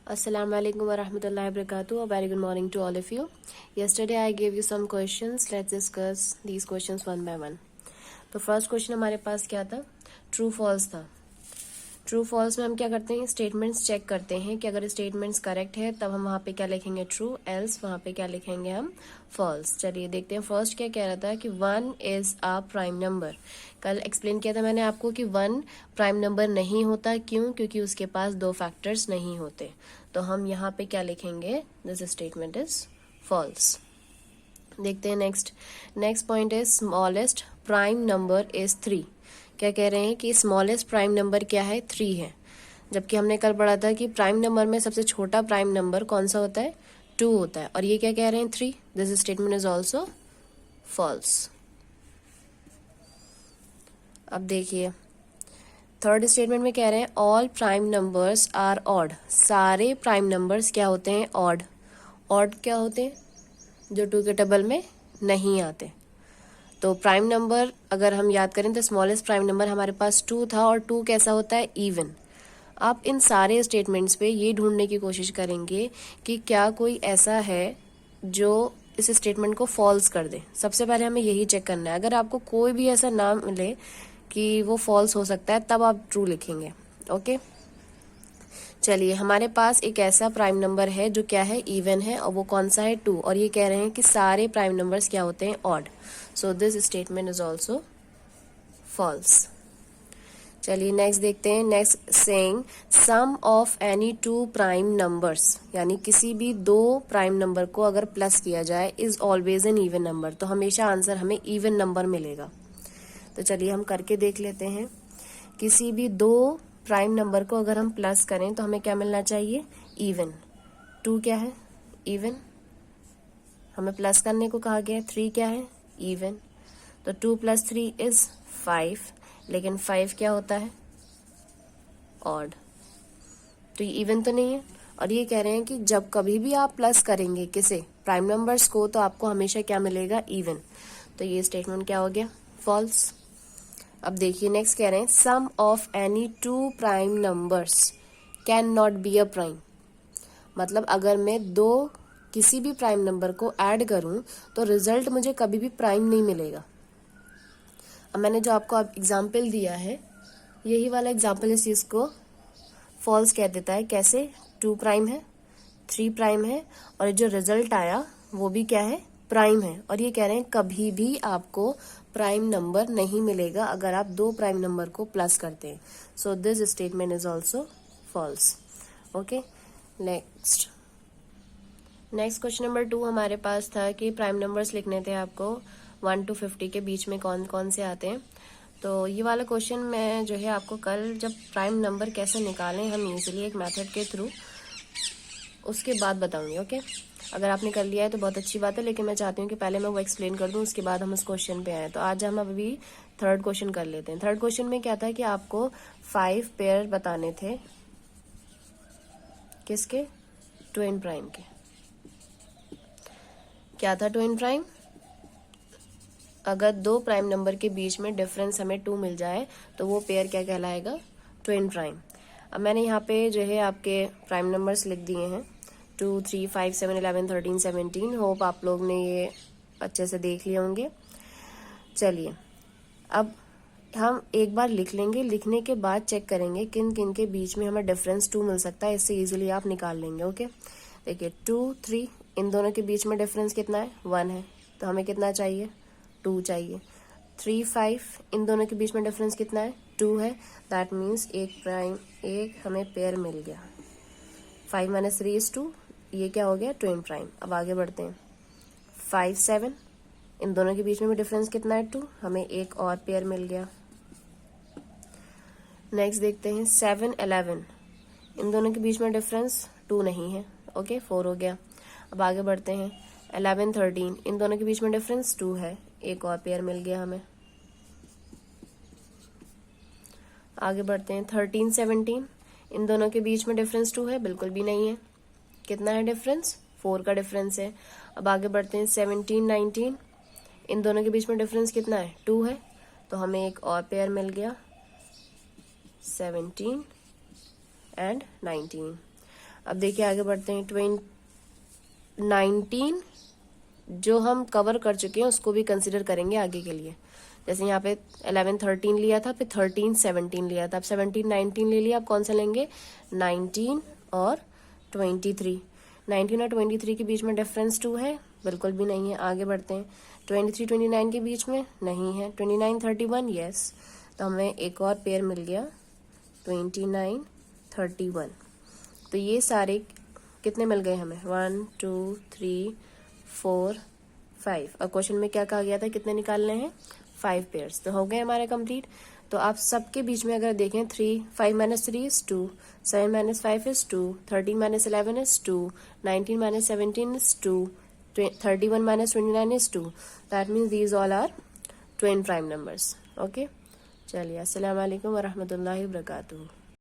Assalamu alaikum wa rahmatullahi wa barakatuh. A very good morning to all of you. Yesterday I gave you some questions. Let's discuss these questions one by one. तो first question हमारे पास क्या था? True false था. True false में हम क्या करते हैं? स्टेटमेंट्स चेक करते हैं कि अगर स्टेटमेंट्स करेक्ट है तब हम वहाँ पे क्या लिखेंगे? ट्रू. एल्स वहाँ पे क्या लिखेंगे हम? फॉल्स. चलिए देखते हैं फर्स्ट क्या कह रहा था कि 1 इज अ प्राइम नंबर. कल एक्सप्लेन किया था मैंने आपको कि 1 प्राइम नंबर नहीं होता. क्यों? क्योंकि उसके पास दो फैक्टर्स नहीं होते. तो हम यहाँ पे क्या लिखेंगे? This statement is false. देखते हैं next point is smallest prime number is 3. क्या कह रहे हैं कि स्मॉलेस्ट प्राइम नंबर क्या है? 3 है. जबकि हमने कल पढ़ा था कि प्राइम नंबर में सबसे छोटा प्राइम नंबर कौन सा होता है? 2 होता है. और ये क्या कह रहे हैं? 3. This statement is also false. अब देखिए थर्ड स्टेटमेंट में कह रहे हैं all prime numbers are odd. सारे प्राइम नंबर्स क्या होते हैं? ऑड. ऑड क्या होते हैं? जो 2 के टेबल में नहीं आते. तो प्राइम नंबर अगर हम याद करें तो स्मॉलेस्ट प्राइम नंबर हमारे पास 2 था और 2 कैसा होता है? इवन. आप इन सारे स्टेटमेंट्स पे ये ढूंढने की कोशिश करेंगे कि क्या कोई ऐसा है जो इस स्टेटमेंट को फॉल्स कर दे. सबसे पहले हमें यही चेक करना है. अगर आपको कोई भी ऐसा ना मिले कि वो फॉल्स हो सकता है तब आप ट्रू लिखेंगे. ओके चलिए हमारे पास एक ऐसा प्राइम नंबर है जो क्या है? इवन है. और वो कौन सा है? 2. और ये कह रहे हैं कि सारे प्राइम नंबर्स क्या होते हैं? Odd. So this statement is also false. चलिए नेक्स्ट देखते हैं. Next saying sum of any 2 prime numbers, यानी किसी भी 2 प्राइम नंबर को अगर प्लस किया जाए is always an even number. तो हमेशा आंसर हमें इवन नंबर मिलेगा. तो चलिए हम करके देख लेते हैं. किसी भी 2 प्राइम नंबर को अगर हम प्लस करें तो हमें क्या मिलना चाहिए? इवन. 2 क्या है? इवन. हमें प्लस करने को कहा गया है. 3 क्या है? इवन. तो 2 + 3 इज 5. लेकिन 5 क्या होता है? ऑड. तो ये इवन तो नहीं है. और ये कह रहे हैं कि जब कभी भी आप प्लस करेंगे किसे? प्राइम नंबर्स को, तो आपको हमेशा क्या मिलेगा? इवन. तो ये स्टेटमेंट क्या हो गया? फॉल्स. अब देखिए नेक्स्ट कह रहे हैं sum of any 2 prime numbers can not be a prime. मतलब अगर मैं 2 किसी भी प्राइम नंबर को ऐड करूं तो रिजल्ट मुझे कभी भी प्राइम नहीं मिलेगा. अब मैंने जो आपको एग्जाम्पल दिया है यही वाला एग्जाम्पल इस चीज को फॉल्स कह देता है. कैसे? 2 प्राइम है, 3 प्राइम है और जो रिजल्ट आया वो भी क्या है? प्राइम है. और ये कह रहे हैं कभी भी आपको प्राइम नंबर नहीं मिलेगा अगर आप 2 प्राइम नंबर को प्लस करते हैं. So this statement is also false. Okay next question number 2 हमारे पास था कि प्राइम नंबर्स लिखने थे आपको 1 to 50 के बीच में कौन कौन से आते हैं. तो ये वाला क्वेश्चन मैं जो है आपको कल जब प्राइम नंबर कैसे निकालें हम इजीली एक मेथड के थ्रू उसके बाद बताऊंगी. ओके अगर आपने कर लिया है तो बहुत अच्छी बात है, लेकिन मैं चाहती हूँ कि पहले मैं वो एक्सप्लेन कर दूं उसके बाद हम उस क्वेश्चन पे आए. तो आज हम अभी थर्ड क्वेश्चन कर लेते हैं. थर्ड क्वेश्चन में क्या था कि आपको 5 पेयर बताने थे. किसके? ट्विन प्राइम के. क्या था ट्विन प्राइम? अगर 2 प्राइम नंबर के बीच में डिफरेंस हमें 2 मिल जाए तो वो पेयर क्या कहलाएगा? Twin prime. अब मैंने यहाँ पे जो है आपके प्राइम नंबर्स लिख दिए हैं 2, 3, 5, 7, 11, 13, 17. होप आप लोग ने ये अच्छे से देख लिए होंगे. चलिए अब हम एक बार लिख लेंगे. लिखने के बाद चेक करेंगे किन किन के बीच में हमें डिफरेंस 2 मिल सकता है. इससे इजीली आप निकाल लेंगे. ओके देखिए 2, 3 इन दोनों के बीच में डिफरेंस कितना है? 1 है. तो हमें कितना चाहिए? 2 चाहिए. 3, 5 इन दोनों के बीच में डिफरेंस कितना है? 2 है. दैट मीन्स एक हमें पेयर मिल गया. 5 - 3 = 2. ये क्या हो गया? Twin prime. अब आगे बढ़ते हैं. 5, 7 इन दोनों के बीच में भी डिफरेंस कितना है? 2. हमें एक और पेयर मिल गया. नेक्स्ट देखते हैं 7, 11 इन दोनों के बीच में डिफरेंस 2 नहीं है. ओके 4 हो गया. अब आगे बढ़ते हैं 11, 13 इन दोनों के बीच में डिफरेंस 2 है. एक और पेयर मिल गया हमें. आगे बढ़ते हैं 13, 17 इन दोनों के बीच में डिफरेंस 2 है? बिल्कुल भी नहीं है. कितना है डिफरेंस? 4 का डिफरेंस है. अब आगे बढ़ते हैं 17, 19 इन दोनों के बीच में डिफरेंस कितना है? 2 है. तो हमें एक और पेयर मिल गया 17 and 19. अब देखिए आगे बढ़ते हैं। 19 जो हम कवर कर चुके हैं उसको भी कंसिडर करेंगे आगे के लिए। जैसे यहाँ पे 11 13 लिया था, फिर 13 17 लिया था, अब 17 19 ले लिया। अब कौन सा लेंगे? 19 और 23। 19 और 23 के बीच में डिफरेंस 2 है? बिल्कुल भी नहीं है। आगे बढ़ते हैं। 23 29 के बीच में नहीं है। 29 31 यस, तो हमें एक और पेयर मिल गया 29 31। तो ये सारे कितने मिल गए हमें? 1 2 3 4 5। और क्वेश्चन में क्या कहा गया था, कितने निकालने हैं? 5 पेयर्स। तो हो गए हमारे कंप्लीट। तो आप सबके बीच में अगर देखें 5 - 3 is 2, 7 - 5 is 2, 13 - 11 is 2, 19 - 17 is 2, 31 - 29 is 2। That means these all are twin prime numbers. Okay, चलिए, अस्सलाम वालेकुम वरहमतुल्लाहि वबरकातुहू।